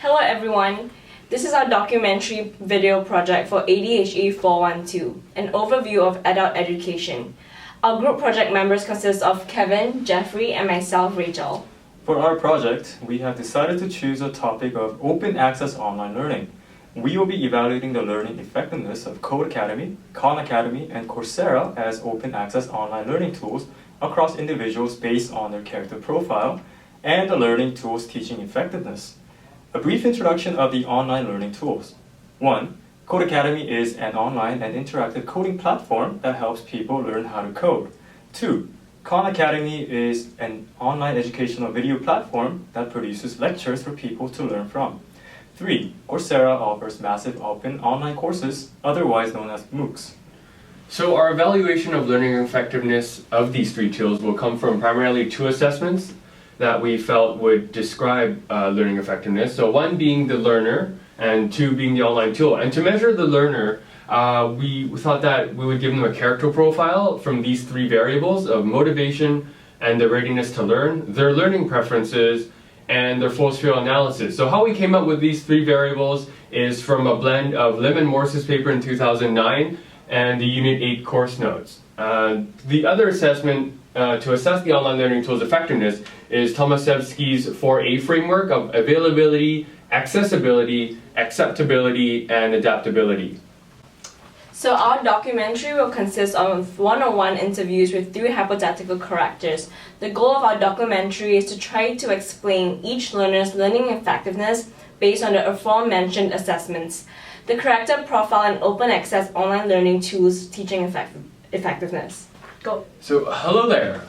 Hello everyone, this is our documentary video project for ADHE 412, an overview of adult education. Our group project members consist of Kevin, Jeffrey, and myself, Rachel. For our project, we have decided to choose a topic of open access online learning. We will be evaluating the learning effectiveness of Code Academy, Khan Academy, and Coursera as open access online learning tools across individuals based on their character profile and the learning tools teaching effectiveness. A brief introduction of the online learning tools. 1. Code Academy is an online and interactive coding platform that helps people learn how to code. 2. Khan Academy is an online educational video platform that produces lectures for people to learn from. 3. Coursera offers massive open online courses, otherwise known as MOOCs. So our evaluation of learning effectiveness of these three tools will come from primarily two assessments that we felt would describe learning effectiveness. So one being the learner and two being the online tool. And to measure the learner, we thought that we would give them a character profile from these three variables of motivation and their readiness to learn, their learning preferences, and their full scale analysis. So how we came up with these three variables is from a blend of Lim and Morse's paper in 2009 and the Unit 8 course notes. The other assessment to assess the online learning tool's effectiveness is Tomasevsky's 4A framework of availability, accessibility, acceptability, and adaptability. So our documentary will consist of one-on-one interviews with 3 hypothetical characters. The goal of our documentary is to try to explain each learner's learning effectiveness based on the aforementioned assessments. The character profile and open access online learning tools teaching effectiveness. Go. So hello there.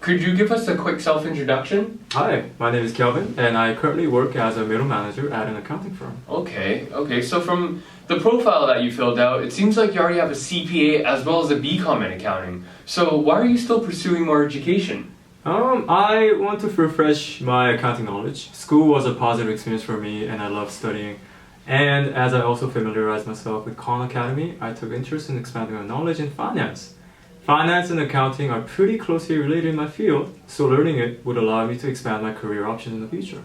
Could you give us a quick self-introduction? Hi, my name is Kelvin, and I currently work as a middle manager at an accounting firm. Okay. So from the profile that you filled out, it seems like you already have a CPA as well as a BCom in accounting. So why are you still pursuing more education? I want to refresh my accounting knowledge. School was a positive experience for me, and I love studying. And as I also familiarized myself with Khan Academy, I took interest in expanding my knowledge in finance. Finance and accounting are pretty closely related in my field, so learning it would allow me to expand my career options in the future.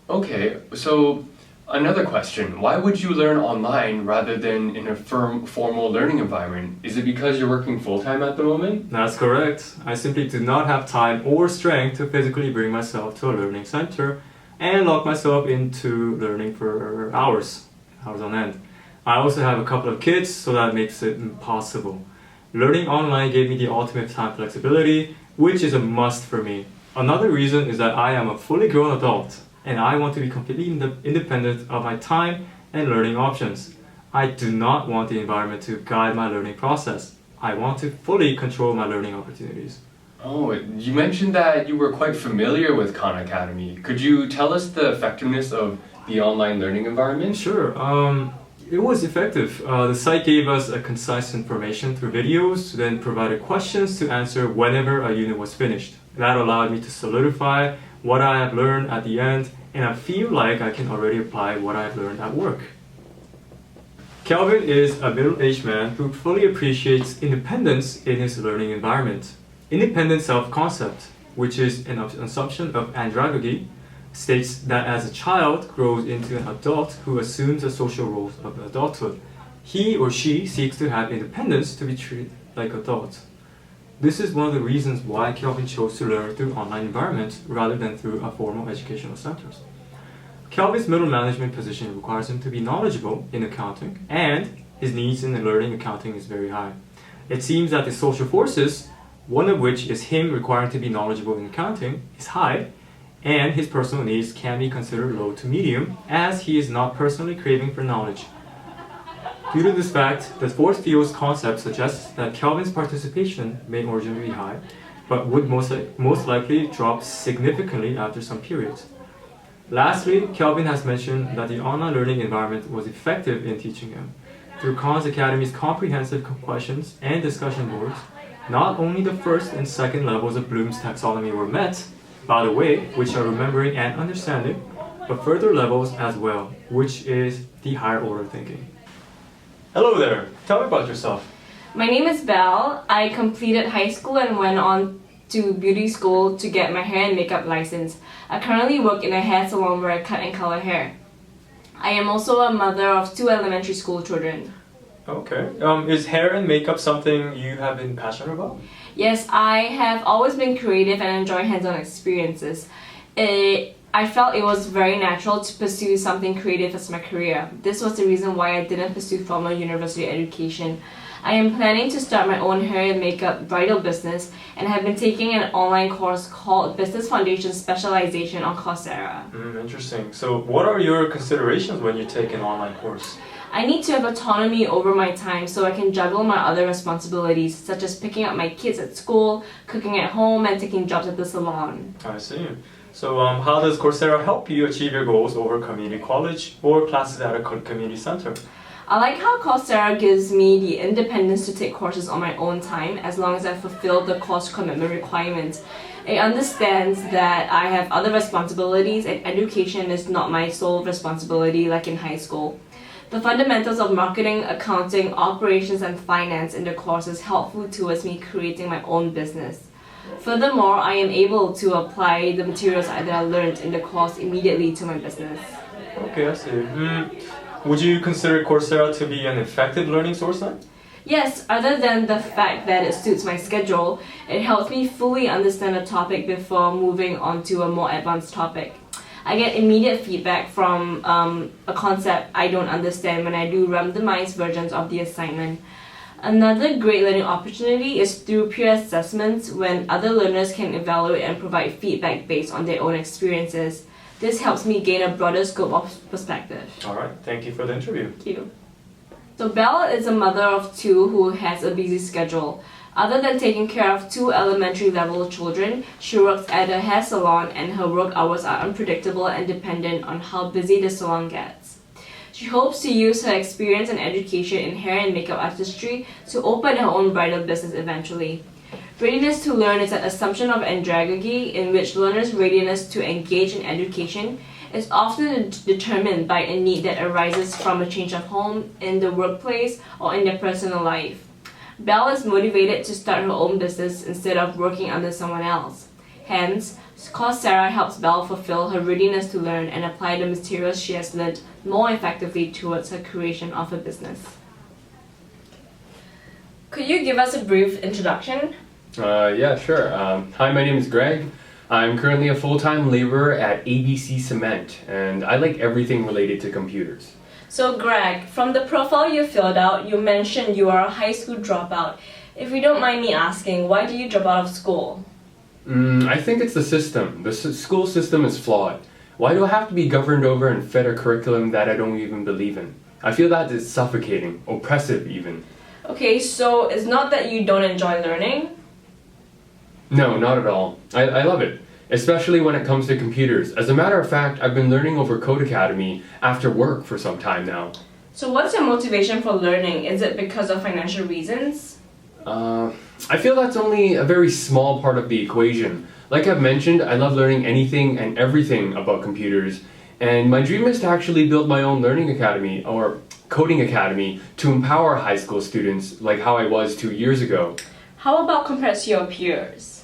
Okay, so another question. Why would you learn online rather than in a formal learning environment? Is it because you're working full-time at the moment? That's correct. I simply do not have time or strength to physically bring myself to a learning center and lock myself into learning for hours on end. I also have a couple of kids, so that makes it impossible. Learning online gave me the ultimate time flexibility, which is a must for me. Another reason is that I am a fully grown adult, and I want to be completely independent of my time and learning options. I do not want the environment to guide my learning process. I want to fully control my learning opportunities. Oh, you mentioned that you were quite familiar with Khan Academy. Could you tell us the effectiveness of the online learning environment? Sure. It was effective. The site gave us a concise information through videos, then provided questions to answer whenever a unit was finished. That allowed me to solidify what I have learned at the end, and I feel like I can already apply what I've learned at work. Kelvin is a middle-aged man who fully appreciates independence in his learning environment. Independent self-concept, which is an assumption of andragogy, states that as a child grows into an adult who assumes the social roles of adulthood, he or she seeks to have independence to be treated like adults. This is one of the reasons why Kelvin chose to learn through online environments rather than through a formal educational centers. Kelvin's middle management position requires him to be knowledgeable in accounting, and his needs in learning accounting is very high. It seems that the social forces, one of which is him requiring to be knowledgeable in accounting, is high, and his personal needs can be considered low to medium, as he is not personally craving for knowledge. Due to this fact, the fourth field's concept suggests that Kelvin's participation may originally be high, but would most likely drop significantly after some periods. Lastly, Kelvin has mentioned that the online learning environment was effective in teaching him. Through Khan Academy's comprehensive questions and discussion boards, not only the first and second levels of Bloom's taxonomy were met, by the way, which are remembering and understanding, but further levels as well, which is the higher order thinking. Hello there, tell me about yourself. My name is Belle. I completed high school and went on to beauty school to get my hair and makeup license. I currently work in a hair salon where I cut and color hair. I am also a mother of 2 elementary school children. Okay. Is hair and makeup something you have been passionate about? Yes, I have always been creative and enjoy hands-on experiences. I felt it was very natural to pursue something creative as my career. This was the reason why I didn't pursue formal university education. I am planning to start my own hair and makeup bridal business and have been taking an online course called Business Foundation Specialization on Coursera. Interesting. So what are your considerations when you take an online course? I need to have autonomy over my time so I can juggle my other responsibilities, such as picking up my kids at school, cooking at home, and taking jobs at the salon. I see. So how does Coursera help you achieve your goals over community college or classes at a community center? I like how Coursera gives me the independence to take courses on my own time as long as I fulfill the course commitment requirements. It understands that I have other responsibilities and education is not my sole responsibility like in high school. The fundamentals of marketing, accounting, operations, and finance in the course is helpful towards me creating my own business. Furthermore, I am able to apply the materials that I learned in the course immediately to my business. Okay, I see. Would you consider Coursera to be an effective learning source then? Yes, other than the fact that it suits my schedule, it helps me fully understand a topic before moving on to a more advanced topic. I get immediate feedback from a concept I don't understand when I do randomized versions of the assignment. Another great learning opportunity is through peer assessments when other learners can evaluate and provide feedback based on their own experiences. This helps me gain a broader scope of perspective. All right, thank you for the interview. Thank you. So Belle is a mother of 2 who has a busy schedule. Other than taking care of 2 elementary level children, she works at a hair salon and her work hours are unpredictable and dependent on how busy the salon gets. She hopes to use her experience and education in hair and makeup artistry to open her own bridal business eventually. Readiness to learn is an assumption of andragogy in which learners' readiness to engage in education is often determined by a need that arises from a change of home, in the workplace, or in their personal life. Belle is motivated to start her own business instead of working under someone else. Hence, Coursera helps Belle fulfill her readiness to learn and apply the materials she has learned more effectively towards her creation of a business. Could you give us a brief introduction? Yeah, sure. Hi, my name is Greg. I'm currently a full-time laborer at ABC Cement, and I like everything related to computers. So Greg, from the profile you filled out, you mentioned you are a high school dropout. If you don't mind me asking, why do you drop out of school? I think it's the system. The school system is flawed. Why do I have to be governed over and fed a curriculum that I don't even believe in? I feel that it's suffocating, oppressive even. Okay, so it's not that you don't enjoy learning? No, not at all. I love it, especially when it comes to computers. As a matter of fact, I've been learning over Code Academy after work for some time now. So what's your motivation for learning? Is it because of financial reasons? I feel that's only a very small part of the equation. Like I've mentioned, I love learning anything and everything about computers, and my dream is to actually build my own learning academy or coding academy to empower high school students like how I was 2 years ago. How about compared to your peers?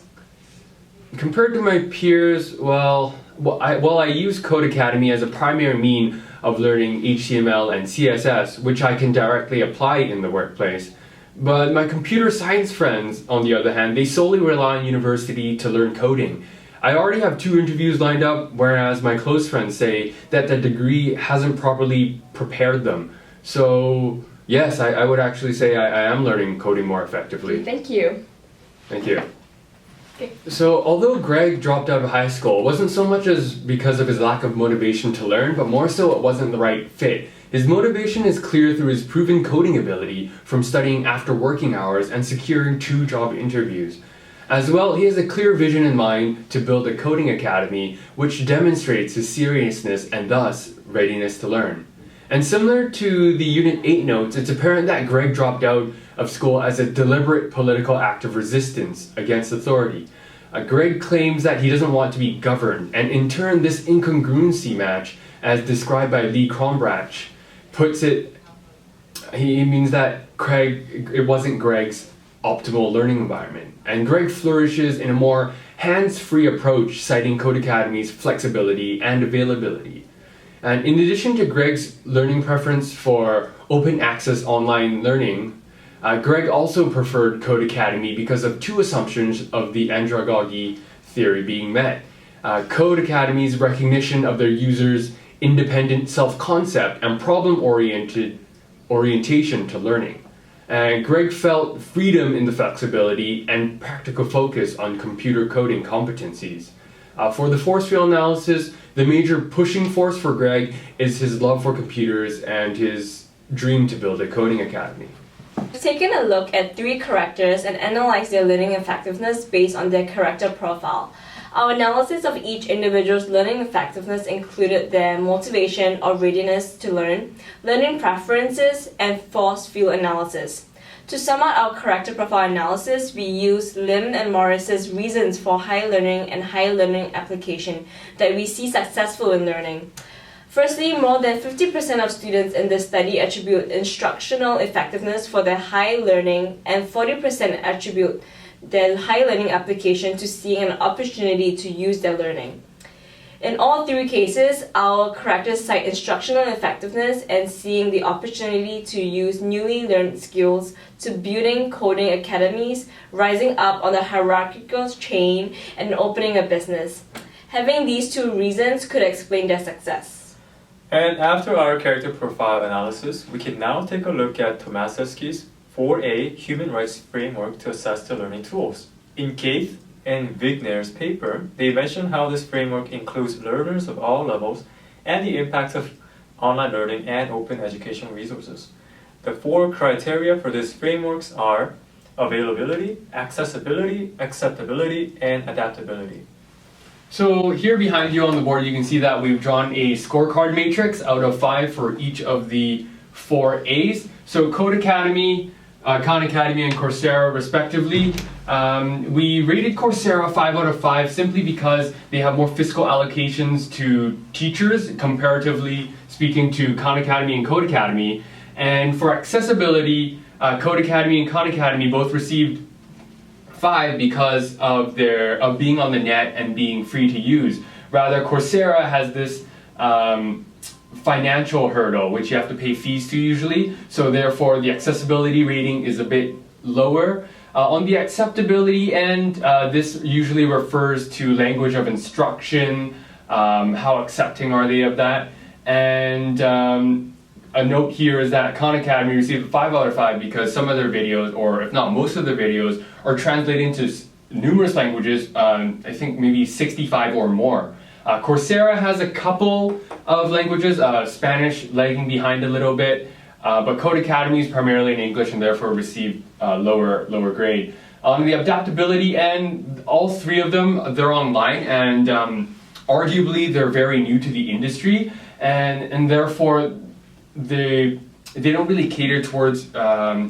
Compared to my peers, well, I use Code Academy as a primary mean of learning HTML and CSS, which I can directly apply in the workplace. But my computer science friends, on the other hand, they solely rely on university to learn coding. I already have 2 interviews lined up, whereas my close friends say that the degree hasn't properly prepared them. So, yes, I would actually say I am learning coding more effectively. Thank you. Thank you. Okay. So, although Greg dropped out of high school, it wasn't so much as because of his lack of motivation to learn, but more so it wasn't the right fit. His motivation is clear through his proven coding ability from studying after working hours and securing 2 job interviews. As well, he has a clear vision in mind to build a coding academy which demonstrates his seriousness and thus readiness to learn. And similar to the Unit 8 notes, it's apparent that Greg dropped out of school as a deliberate political act of resistance against authority. Greg claims that he doesn't want to be governed, and in turn this incongruency match, as described by Lee Crombrach, puts it, he means that it wasn't Greg's optimal learning environment. And Greg flourishes in a more hands-free approach, citing Code Academy's flexibility and availability. And in addition to Greg's learning preference for open access online learning, Greg also preferred Code Academy because of two assumptions of the andragogy theory being met. Code Academy's recognition of their users' independent self-concept and orientation to learning. And Greg felt freedom in the flexibility and practical focus on computer coding competencies. For the force field analysis, the major pushing force for Greg is his love for computers and his dream to build a coding academy. We've taken a look at 3 characters and analyzed their learning effectiveness based on their character profile. Our analysis of each individual's learning effectiveness included their motivation or readiness to learn, learning preferences, and force field analysis. To sum up our character profile analysis, we used Lim and Morris's reasons for high learning and high learning application that we see successful in learning. Firstly, more than 50% of students in this study attribute instructional effectiveness for their high learning, and 40% attribute their high learning application to seeing an opportunity to use their learning. In all 3 cases, our characters cite instructional effectiveness and seeing the opportunity to use newly learned skills to building coding academies, rising up on the hierarchical chain, and opening a business. Having these 2 reasons could explain their success. And after our character profile analysis, we can now take a look at Tomasewski's 4A Human Rights Framework to assess the learning tools. In Keith and Wigner's paper, they mention how this framework includes learners of all levels and the impact of online learning and open educational resources. The 4 criteria for these frameworks are availability, accessibility, acceptability, and adaptability. So here behind you on the board, you can see that we've drawn a scorecard matrix out of 5 for each of the 4 A's. So Code Academy, Khan Academy, and Coursera respectively. We rated Coursera 5 out of 5 simply because they have more fiscal allocations to teachers, comparatively speaking to Khan Academy and Code Academy. And for accessibility, Code Academy and Khan Academy both received 5 because of being on the net and being free to use. Rather, Coursera has this financial hurdle, which you have to pay fees to usually, so therefore the accessibility rating is a bit lower. On the acceptability end, this usually refers to language of instruction, how accepting are they of that, and a note here is that Khan Academy received a 5 out of 5 because some of their videos, or if not most of their videos, are translated into numerous languages, I think maybe 65 or more. Coursera has a couple of languages, Spanish lagging behind a little bit, but Code Academy is primarily in English and therefore received lower grade. On the adaptability end, all 3 of them, they're online, and arguably they're very new to the industry, and therefore they don't really cater towards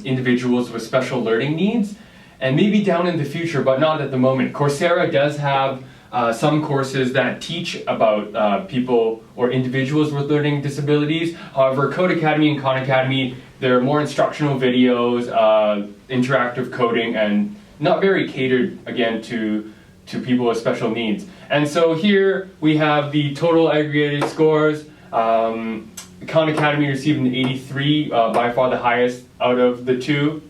individuals with special learning needs, and maybe down in the future, but not at the moment. Coursera does have some courses that teach about people or individuals with learning disabilities. However, Code Academy and Khan Academy, they're more instructional videos, interactive coding, and not very catered, again, to people with special needs. And so here we have the total aggregated scores. Khan Academy received an 83, by far the highest out of the 3.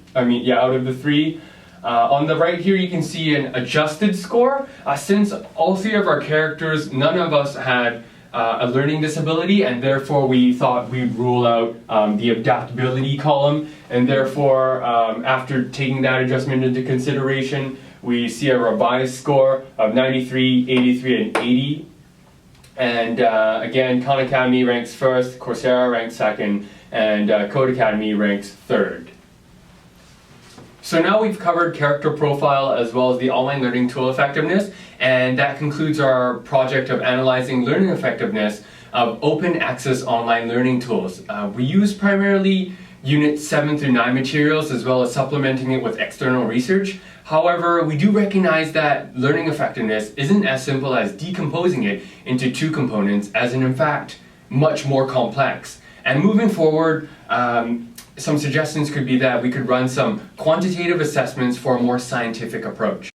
On the right here you can see an adjusted score. Since all 3 of our characters, none of us had a learning disability, and therefore we thought we'd rule out the adaptability column, and therefore after taking that adjustment into consideration, we see a revised score of 93, 83, and 80. And again, Khan Academy ranks first, Coursera ranks second, and Code Academy ranks third. So now we've covered character profile as well as the online learning tool effectiveness, and that concludes our project of analyzing learning effectiveness of open access online learning tools. We use primarily Units 7 through 9 materials as well as supplementing it with external research. However, we do recognize that learning effectiveness isn't as simple as decomposing it into 2 components, as in fact much more complex. And moving forward, some suggestions could be that we could run some quantitative assessments for a more scientific approach.